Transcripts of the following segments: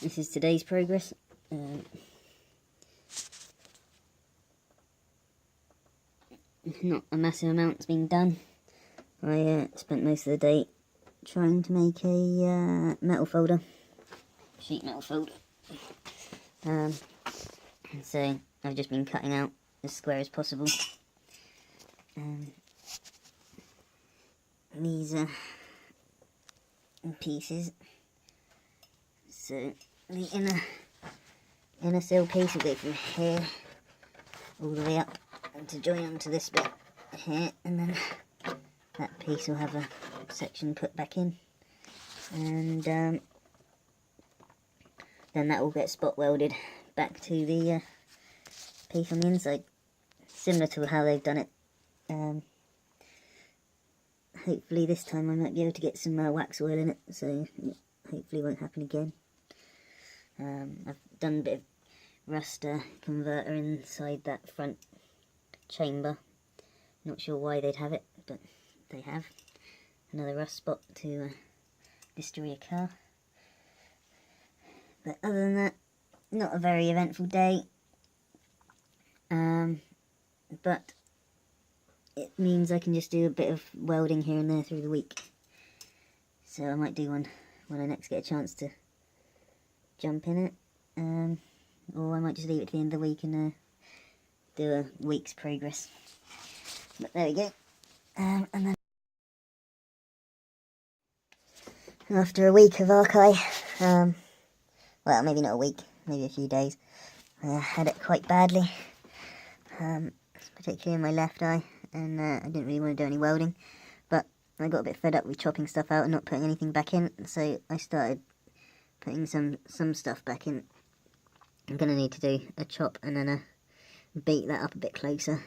this is today's progress. Not a massive amount's been done. I spent most of the day trying to make a metal folder, sheet metal folder. So I've just been cutting out as square as possible. These are pieces. So the inner sill piece will go from here all the way up and to join onto this bit here, and then that piece will have a section put back in, and then that will get spot welded back to the piece on the inside, similar to how they've done it. Hopefully this time I might be able to get some wax oil in it, so hopefully it won't happen again. I've done a bit of rust converter inside that front chamber. Not sure why they'd have it, but they have. Another rust spot to destroy a car. But other than that, not a very eventful day. But it means I can just do a bit of welding here and there through the week. So I might do one when I next get a chance to jump in it. Or I might just leave it to the end of the week and do a week's progress. But there we go. And then after a week of archive, well, maybe not a week, maybe a few days, I had it quite badly, particularly in my left eye, and I didn't really want to do any welding, but I got a bit fed up with chopping stuff out and not putting anything back in, so I started putting some stuff back in. I'm going to need to do a chop and then beat that up a bit closer,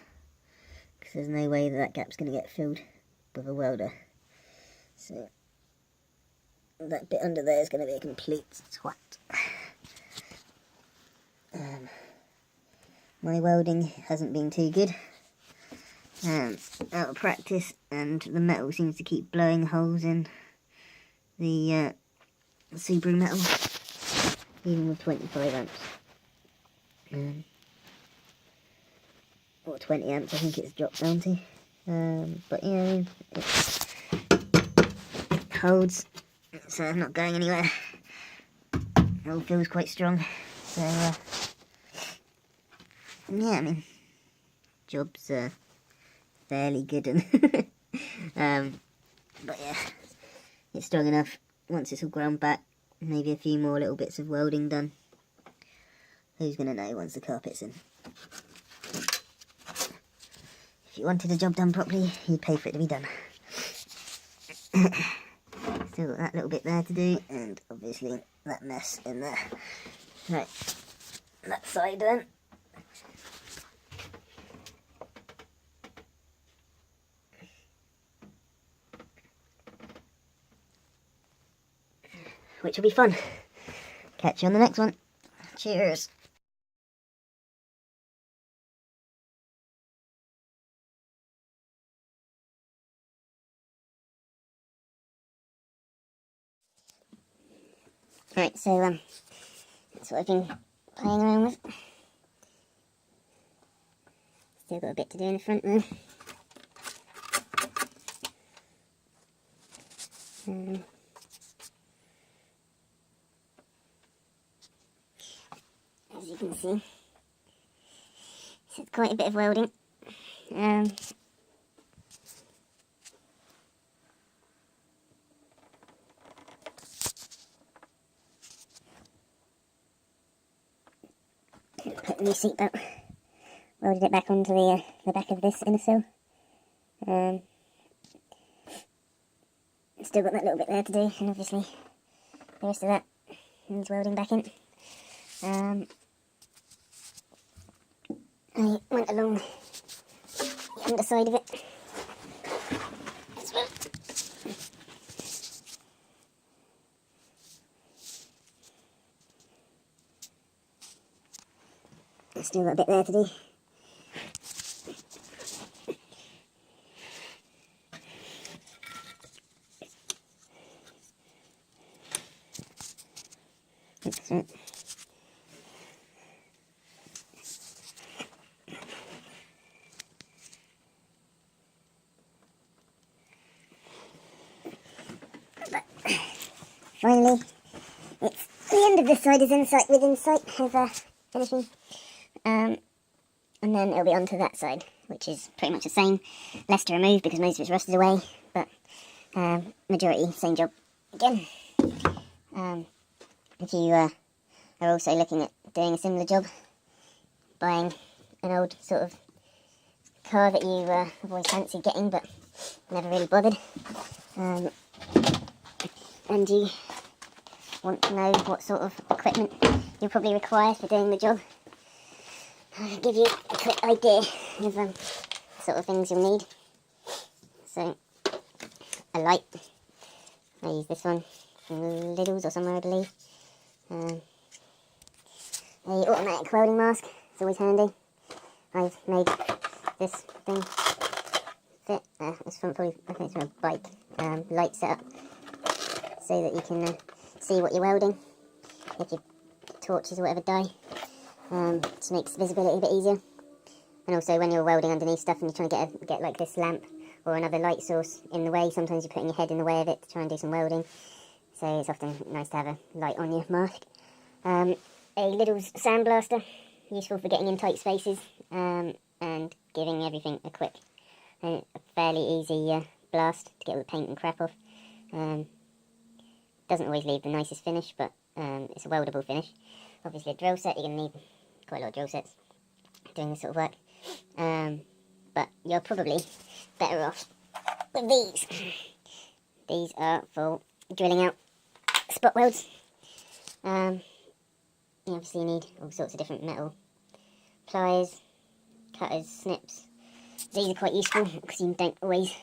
because there's no way that gap's going to get filled with a welder. So that bit under there is going to be a complete twat. My welding hasn't been too good. Out of practice, and the metal seems to keep blowing holes in the Subaru metal, even with 25 amps. Or 20 amps, I think it's dropped down to. But yeah, it holds, so not going anywhere. It all feels quite strong. So yeah, I mean, job's fairly good, and but yeah, it's strong enough. Once it's all ground back, maybe a few more little bits of welding done. Who's gonna know once the carpet's in? If you wanted a job done properly, you'd pay for it to be done. Still got that little bit there to do, and obviously that mess in there. Right, that side then. Which will be fun. Catch you on the next one. Cheers. Right, so that's what I've been playing around with. Still got a bit to do in the front though. As you can see, it's quite a bit of welding. Put the new seatbelt, welded it back onto the back of this inner sill. Still got that little bit there to do, and obviously the rest of that needs welding back in. I went along the underside of it as well. I've still got a bit there to do. Excellent. But finally, it's the end of this side is within sight of finishing. And then it'll be onto that side, which is pretty much the same. Less to remove because most of it's rusted away, but majority, same job again. If you are also looking at doing a similar job, buying an old sort of car that you have always fancied getting but never really bothered, and you want to know what sort of equipment you'll probably require for doing the job, I'll give you a quick idea of sort of things you'll need. So, a light. I use this one from Lidl's or somewhere, I believe. A automatic welding mask. It's always handy. I've made this thing fit. It's from I think it's from a bike light setup, so that you can see what you're welding if your torches or whatever die. Just makes visibility a bit easier. And also when you're welding underneath stuff and you're trying to get like this lamp or another light source in the way, sometimes you're putting your head in the way of it to try and do some welding. So it's often nice to have a light on your mask. A Lidl's sandblaster, useful for getting in tight spaces and giving everything a quick, a fairly easy blast to get all the paint and crap off. Doesn't always leave the nicest finish, but it's a weldable finish. Obviously a drill set, you're going to need quite a lot of drill sets doing this sort of work. But you're probably better off with these. These are for drilling out spot welds. You obviously need all sorts of different metal pliers, cutters, snips. These are quite useful because you don't always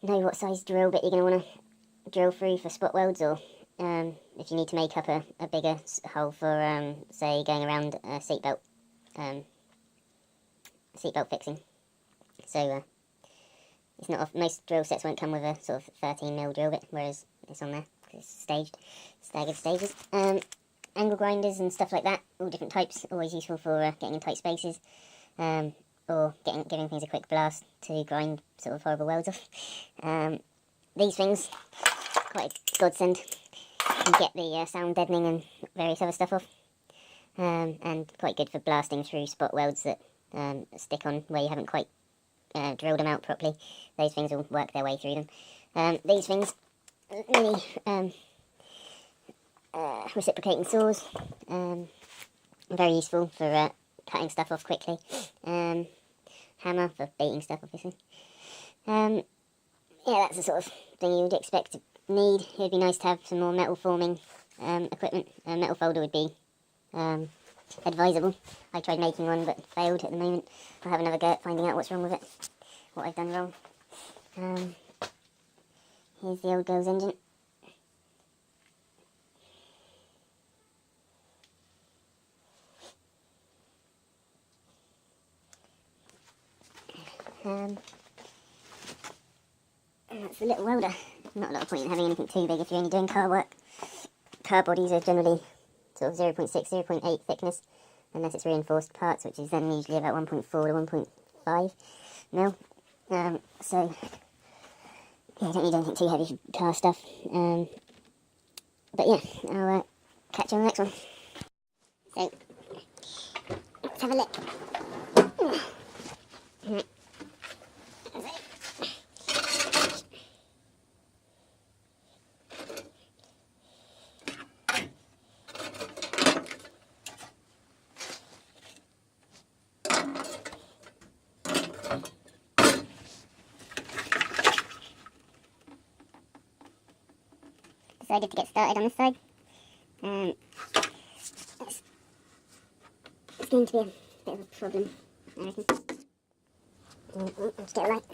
know what size drill bit you're going to want to drill through for spot welds, or if you need to make up a bigger hole for, say, going around a seatbelt fixing. So it's not most drill sets won't come with a sort of 13mm drill bit, whereas it's on there because it's staggered stages. Angle grinders and stuff like that, all different types, always useful for getting in tight spaces, or giving things a quick blast to grind sort of horrible welds off. These things, quite a godsend. You get the sound deadening and various other stuff off, and quite good for blasting through spot welds that stick on where you haven't quite drilled them out properly. Those things will work their way through them. These things, mini reciprocating saws, very useful for cutting stuff off quickly. Hammer for beating stuff, obviously. Yeah, that's the sort of thing you would expect to need. It would be nice to have some more metal forming equipment. A metal folder would be advisable. I tried making one but failed at the moment. I'll have another go at finding out what's wrong with it, what I've done wrong. Here's the old girl's engine. And that's the little welder. Not a lot of point in having anything too big if you're only doing car work. Car bodies are generally sort of 0.6, 0.8 thickness, unless it's reinforced parts, which is then usually about 1.4 to 1.5 mil. So, yeah, I don't need anything too heavy for car stuff. But yeah, I'll catch you on the next one. So, let's have a look. Decided to get started on this side. It's going to be a bit of a problem, I reckon. I'll just get a light.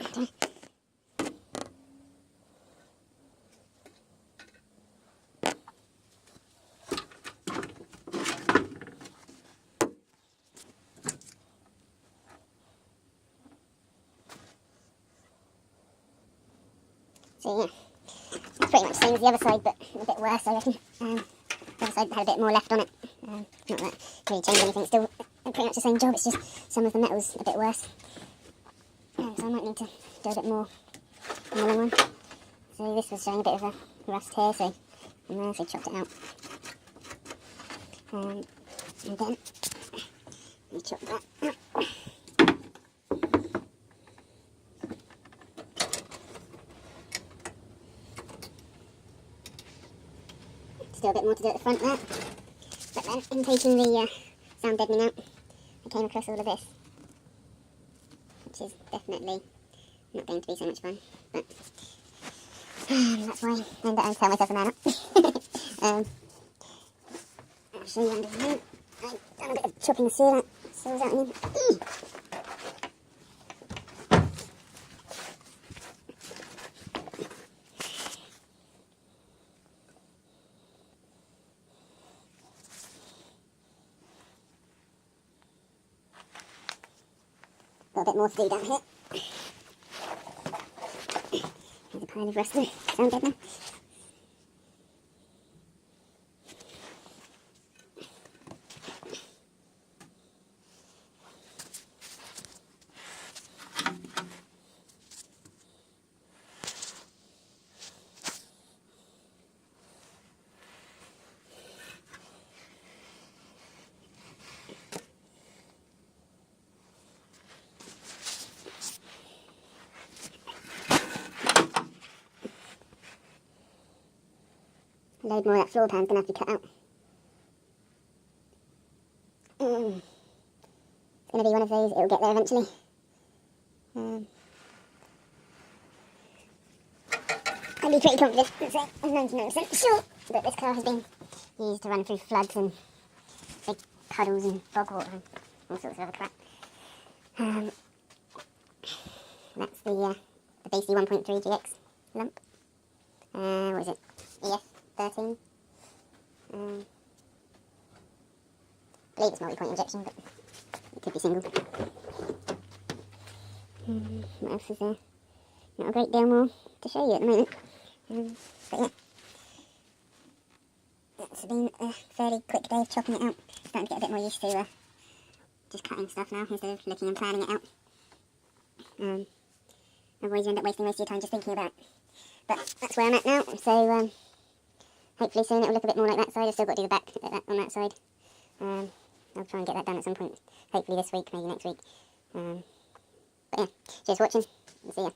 So yeah, it's pretty much the same as the other side, but a bit worse, I reckon. With other side had a bit more left on it. Not that really changed anything, it's still pretty much the same job, it's just some of the metal's a bit worse. So I might need to do a bit more in the long run. So this was showing a bit of a rust here, so I nicely chopped it out. And then we chop that out. Still a bit more to do at the front there. But then, in taking the sound deadening out, I came across all of this, which is definitely not going to be so much fun. But that's why I ended up telling myself a man up. I'll show you under here. I've done a bit of chopping the saws out in him. Got a bit more to do down here. There's a pile of rusty sound dead now. A load more of that floor pan's going to have to be cut out. It's going to be one of those, it'll get there eventually. I'd be pretty confident, let's say, I'm 99% sure that this car has been used to run through floods and big puddles and bog water and all sorts of other crap. That's the BC 1.3 GX lump. What is it? EF13. I believe it's multi-point injection, but it could be single. What else is there? Not a great deal more to show you at the moment. But yeah, it's been a fairly quick day of chopping it out. Starting to get a bit more used to just cutting stuff now instead of looking and planning it out. Otherwise you end up wasting most of your time just thinking about it. But that's where I'm at now, so hopefully soon it'll look a bit more like that side. I've still got to do the back on that side. I'll try and get that done at some point, hopefully this week, maybe next week. But yeah, cheers for watching, and see ya.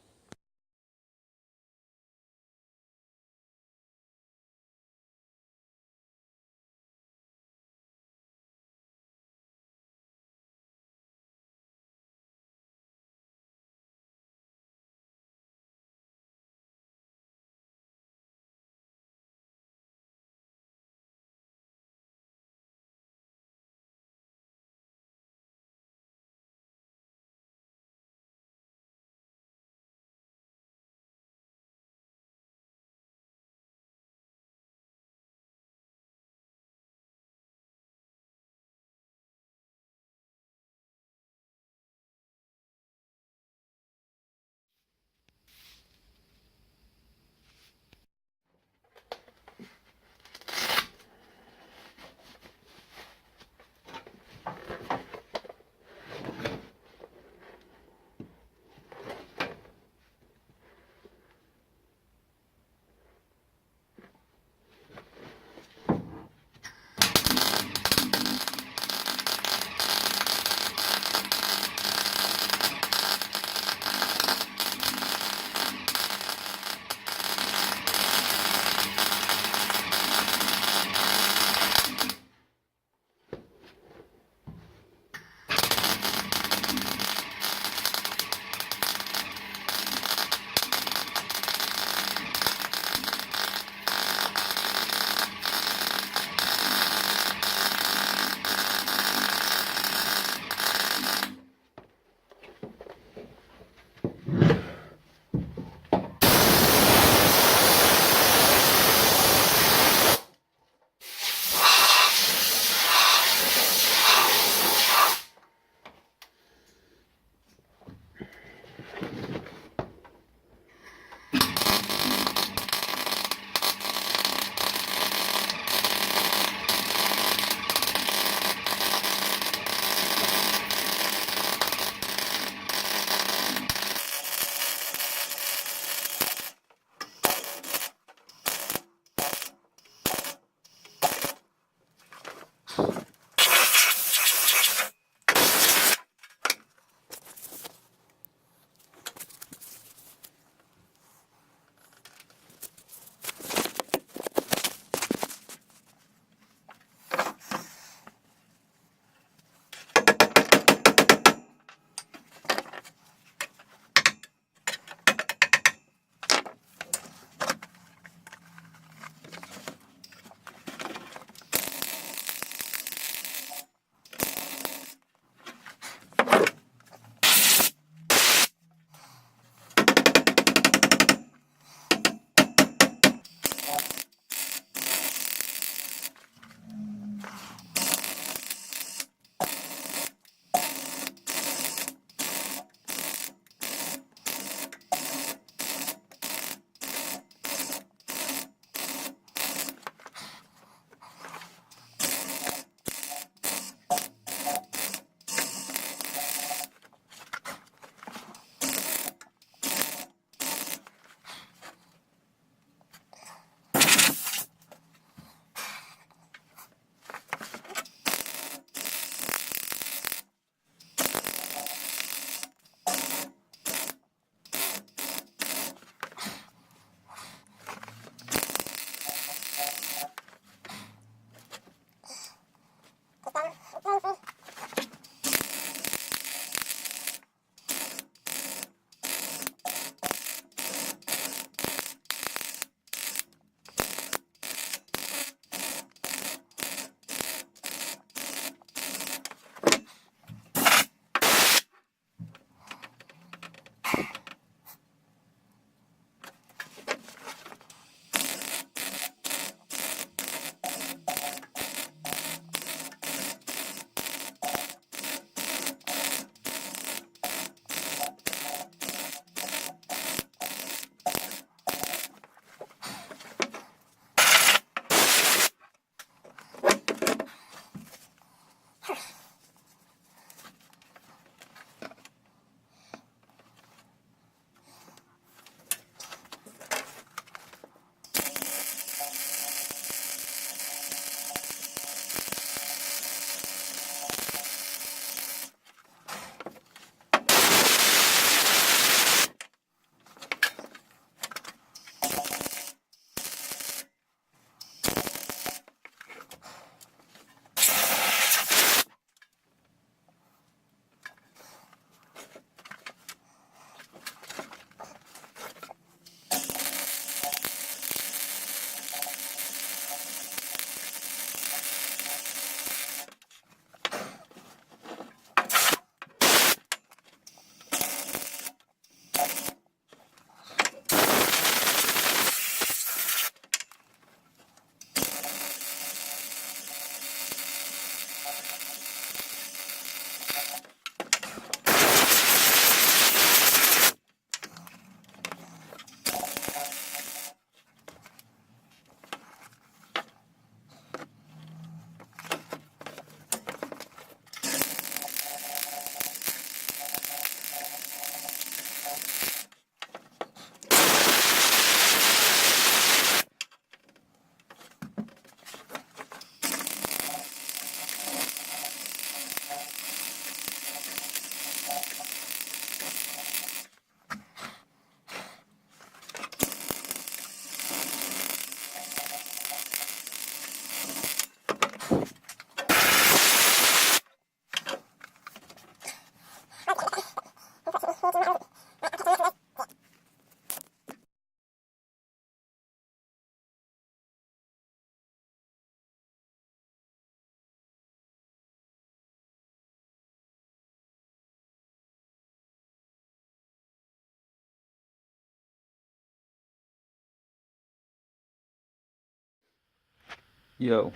Yo.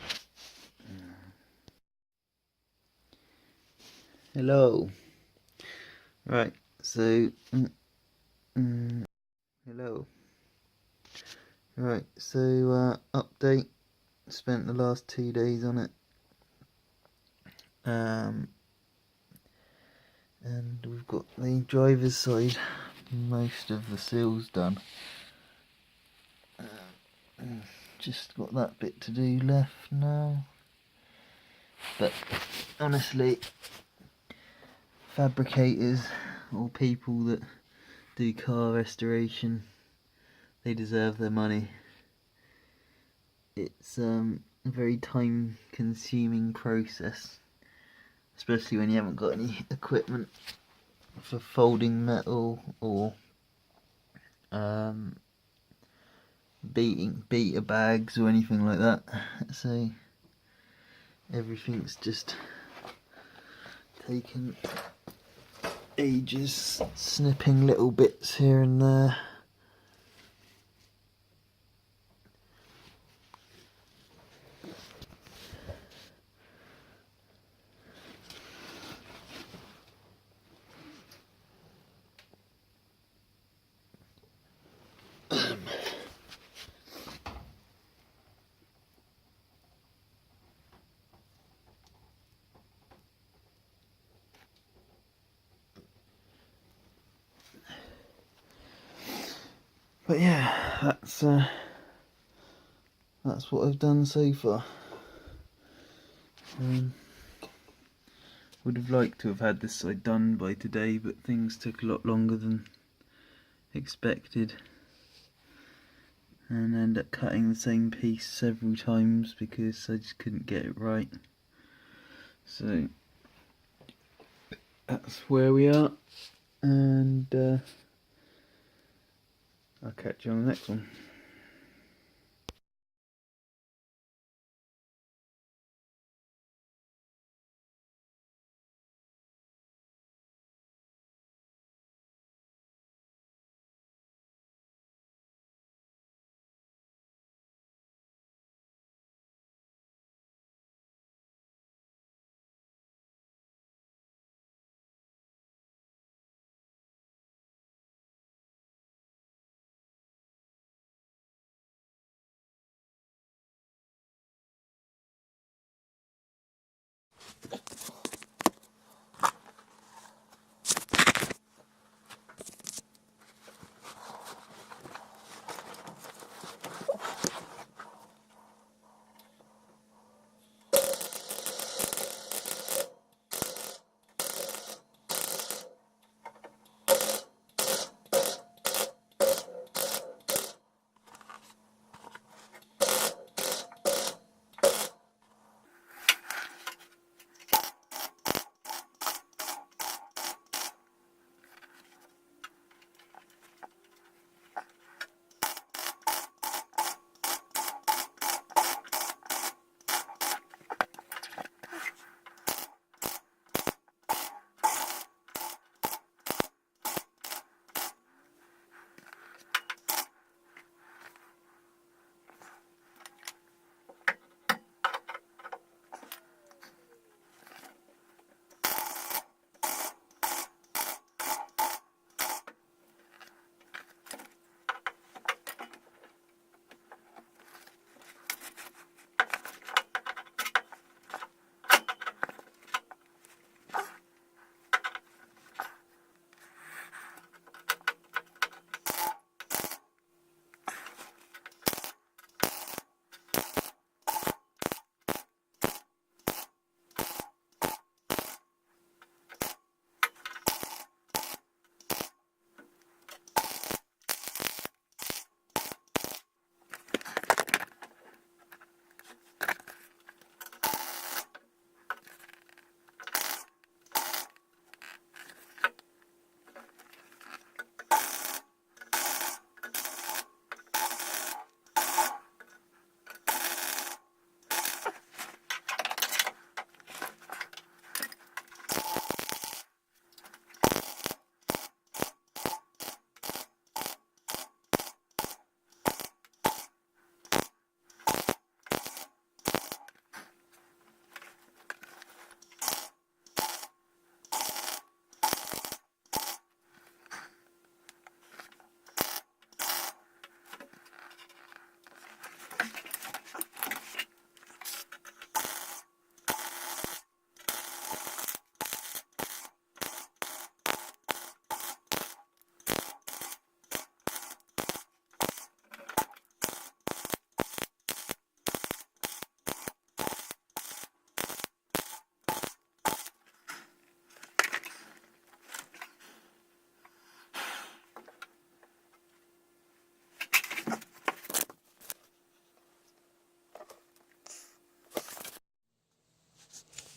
Hello. Right, so hello. Right, so update. Spent the last 2 days on it. And we've got the driver's side, most of the seals done. Just got that bit to do left now. But honestly, fabricators or people that do car restoration, they deserve their money. It's a very time consuming process, especially when you haven't got any equipment for folding metal or beater bags or anything like that. So everything's just taken ages, snipping little bits here and there. But yeah, that's what I've done so far. Would have liked to have had this side done by today, but things took a lot longer than expected, and I ended up cutting the same piece several times because I just couldn't get it right. So that's where we are, and I'll catch you on the next one.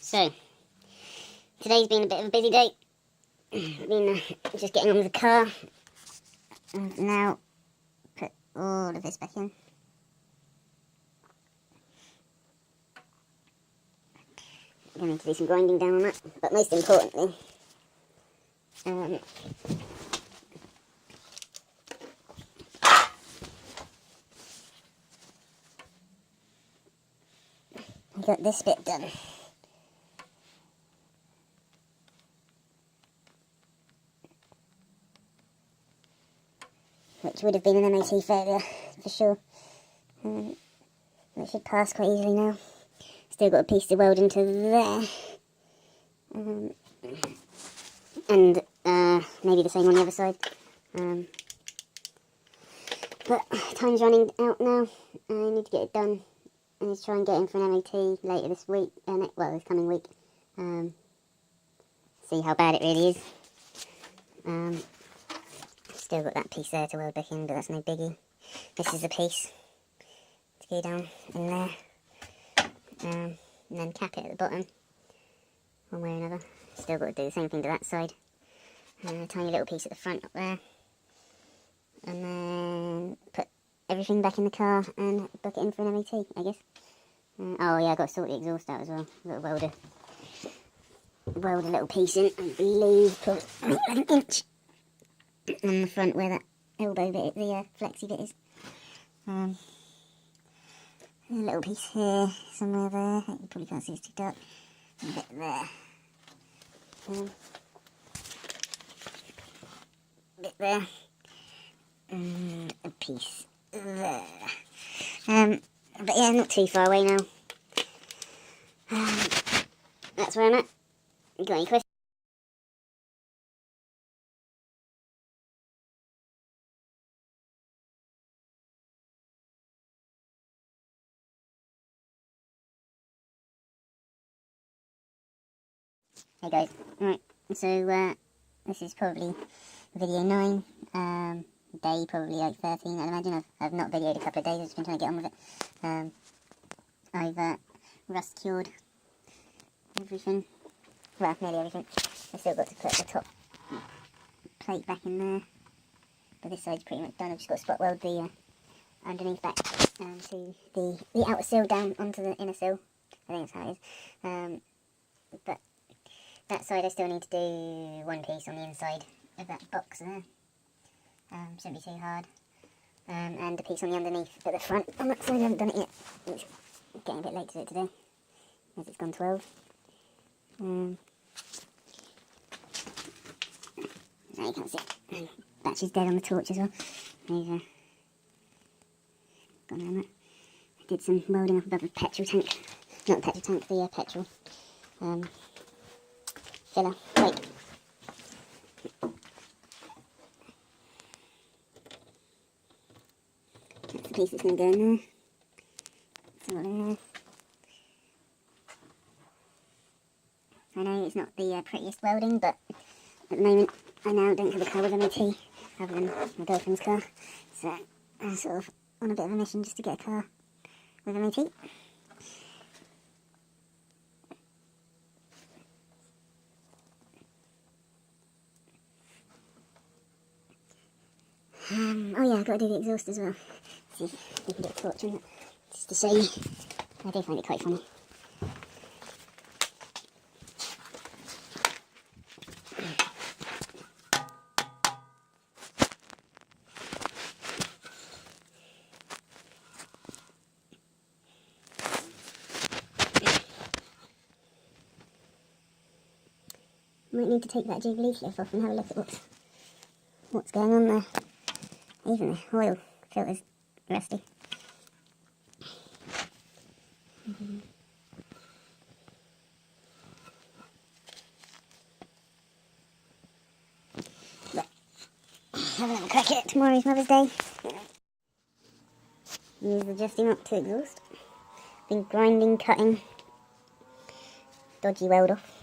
So, today's been a bit of a busy day. Been just getting on with the car. And now, put all of this back in. I'm going to need to do some grinding down on that, but most importantly, I got this bit done. Which would have been an MOT failure, for sure. It should pass quite easily now. Still got a piece to weld into there. And maybe the same on the other side. But time's running out now. I need to get it done. I need to try and get in for an MOT later this week. Well, this coming week. See how bad it really is. Still got that piece there to weld back in, but that's no biggie. This is the piece to go down in there. And then cap it at the bottom, one way or another. Still got to do the same thing to that side. And a tiny little piece at the front up there. And then put everything back in the car and book it in for an MOT, I guess. Oh yeah, I've got to sort the exhaust out as well. I've got to weld a little piece in, I believe, probably an inch on the front where that elbow bit, the flexi bit is. A little piece here, somewhere there. You probably can't see, it's too dark. A bit there. A bit there. And a piece there. But yeah, not too far away now. That's where I'm at. You got any questions? Hey guys, right, so this is probably video 9, day probably like 13, I'd imagine. I've not videoed a couple of days, I've just been trying to get on with it. I've rust cured everything, well, nearly everything. I've still got to put the top plate back in there, but this side's pretty much done. I've just got to spot weld the underneath back to the outer sill down onto the inner sill. I think that's how it is. But that side I still need to do one piece on the inside of that box there. Shouldn't be too hard. And a piece on the underneath at the front. On that side I haven't done it yet. It's getting a bit late to do it today, as it's gone 12. Now you can't see. Battery's dead on the torch as well. I've gone around that. I did some welding up above the petrol tank. Not the petrol tank, the petrol filler plate. That's the piece that's going to go in there. It's all in there. I know it's not the prettiest welding, but at the moment I now don't have a car with MOT other than my girlfriend's car, so I'm sort of on a bit of a mission just to get a car with MOT. Oh yeah, I've got to do the exhaust as well. See if we can get a torch on it, just to show you. I do find it quite funny. Might need to take that jig leaf off and have a look at what's going on there. Even the oil filter's rusty. But have another crack at it. Tomorrow's Mother's Day. Use the justy mop to exhaust. Been grinding, cutting, dodgy weld off.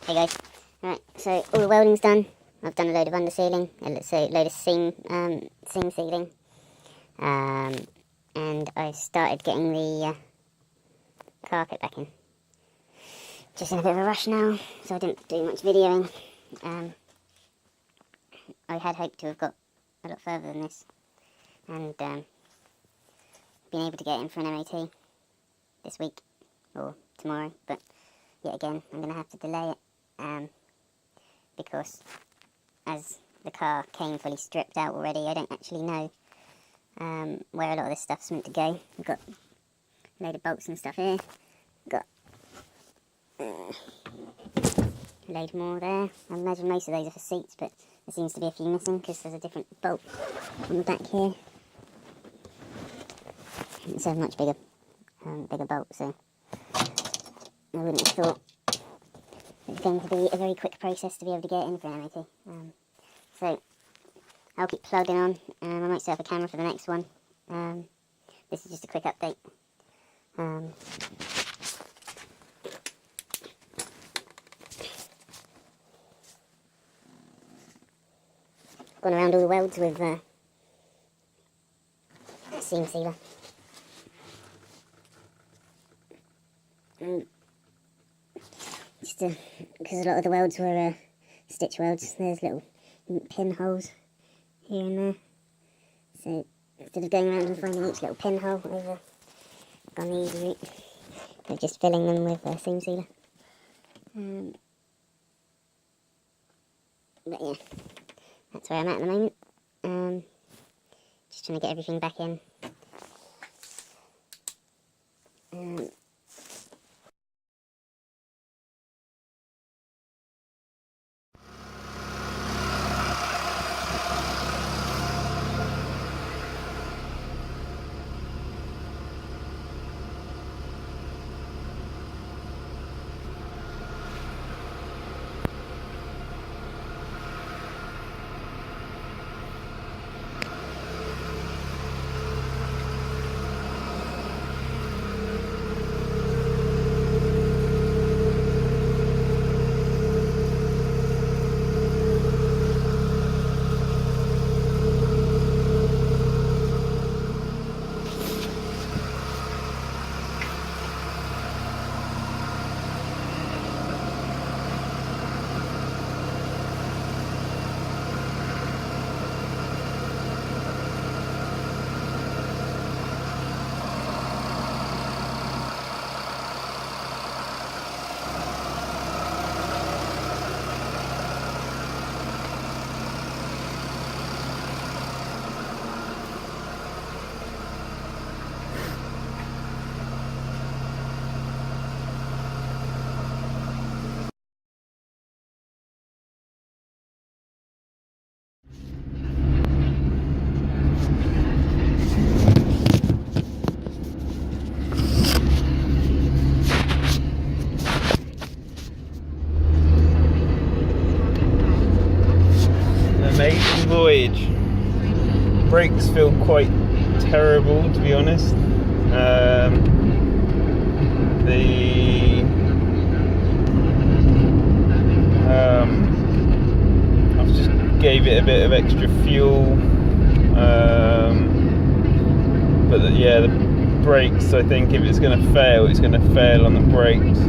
Hey guys, right, so all the welding's done. I've done a load of undersealing, so a load of seam sealing, and I started getting the carpet back in. Just in a bit of a rush now, so I didn't do much videoing. I had hoped to have got a lot further than this, and been able to get in for an MOT this week, or tomorrow, but yet again, I'm going to have to delay it, because as the car came fully stripped out already, I don't actually know where a lot of this stuff's meant to go. We've got a load of bolts and stuff here, got a load more there. I imagine most of those are for seats, but there seems to be a few missing because there's a different bolt on the back here. It's a much bigger bolt, so I wouldn't have thought it's going to be a very quick process to be able to get in for an MOT. So I'll keep plugging on. I might set up a camera for the next one. This is just a quick update. Gone around all the welds with a seam sealer. Just because a lot of the welds were stitch welds, there's little pinholes here and there. So instead of going around and finding each little pinhole, I've gone the easy route of just filling them with a seam sealer. But yeah, that's where I'm at the moment. Just trying to get everything back in. Amazing voyage. Brakes feel quite terrible, to be honest. I've just gave it a bit of extra fuel, but the brakes, I think if it's going to fail, it's going to fail on the brakes,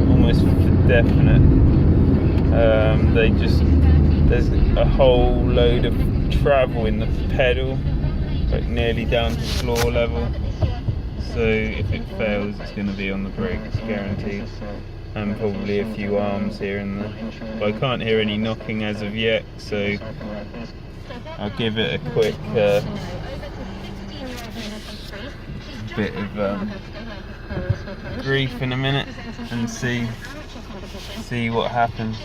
almost for definite. There's a whole load of travel in the pedal, like nearly down to floor level. So if it fails, it's going to be on the brakes, guaranteed. And probably a few arms here and there. But I can't hear any knocking as of yet, so I'll give it a quick bit of grief in a minute and see what happens.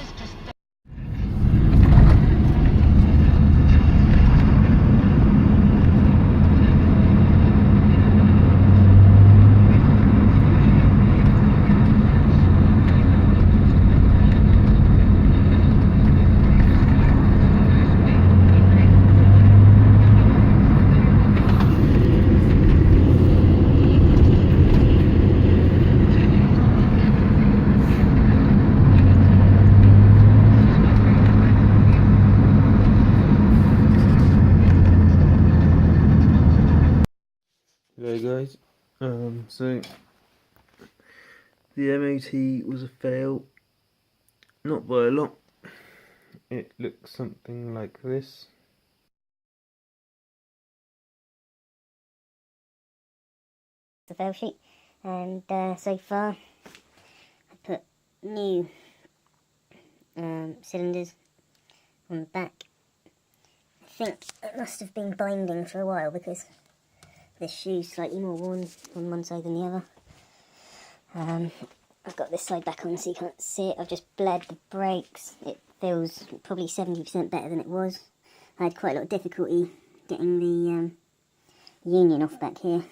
So the MOT was a fail, not by a lot. It looks something like this. The fail sheet, and so far I put new cylinders on the back. I think it must have been binding for a while because this shoe's slightly more worn on one side than the other. I've got this side back on so you can't see it. I've just bled the brakes. It feels probably 70% better than it was. I had quite a lot of difficulty getting the union off back here.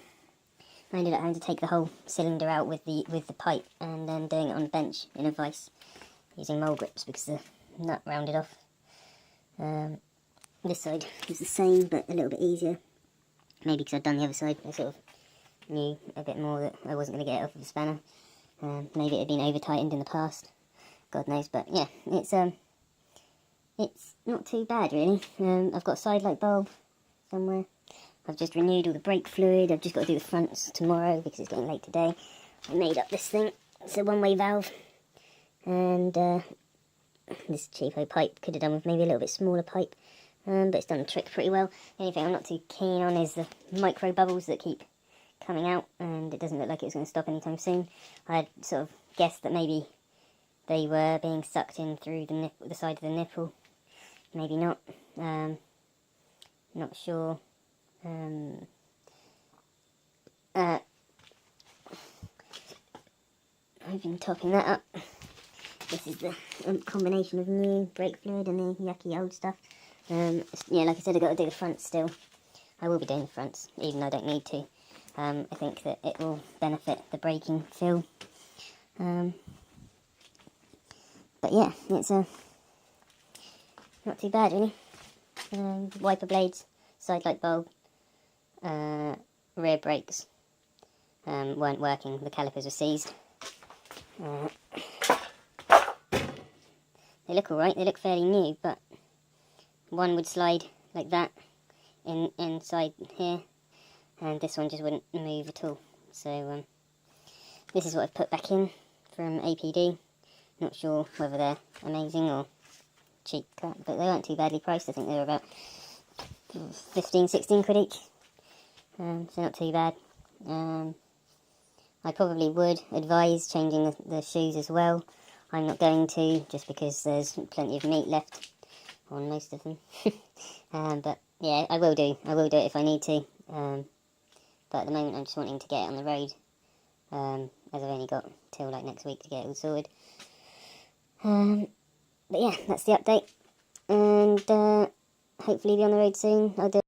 I ended up having to take the whole cylinder out with the pipe and then doing it on the bench in a vise using mole grips because the nut rounded off. This side was the same but a little bit easier. Maybe because I'd done the other side, I sort of knew a bit more that I wasn't going to get it off of the spanner. Maybe it had been over tightened in the past, God knows. But yeah, it's not too bad really. I've got a side light bulb somewhere. I've just renewed all the brake fluid. I've just got to do the fronts tomorrow because it's getting late today. I made up this thing. It's a one-way valve, and this cheapo pipe could have done with maybe a little bit smaller pipe, but it's done the trick pretty well. The only thing I'm not too keen on is the micro bubbles that keep coming out, and it doesn't look like it's going to stop anytime soon. I had sort of guessed that maybe they were being sucked in through the side of the nipple. Maybe not. Not sure. I've been topping that up. This is the combination of new brake fluid and the yucky old stuff. Yeah, like I said, I've got to do the fronts still. I will be doing the fronts, even though I don't need to. I think that it will benefit the braking feel. But yeah, it's not too bad really. Wiper blades, side light bulb, rear brakes weren't working, the calipers were seized. They look alright, they look fairly new, but one would slide like that inside here, and this one just wouldn't move at all. So this is what I've put back in from APD. Not sure whether they're amazing or cheap crap, but they weren't too badly priced. I think they were about 15-16 quid each, so not too bad. I probably would advise changing the shoes as well. I'm not going to, just because there's plenty of meat left on most of them. But yeah, I will do it if I need to. But at the moment I'm just wanting to get it on the road, as I've only got till like next week to get it all sorted. But yeah, that's the update, and hopefully be on the road soon. I'll do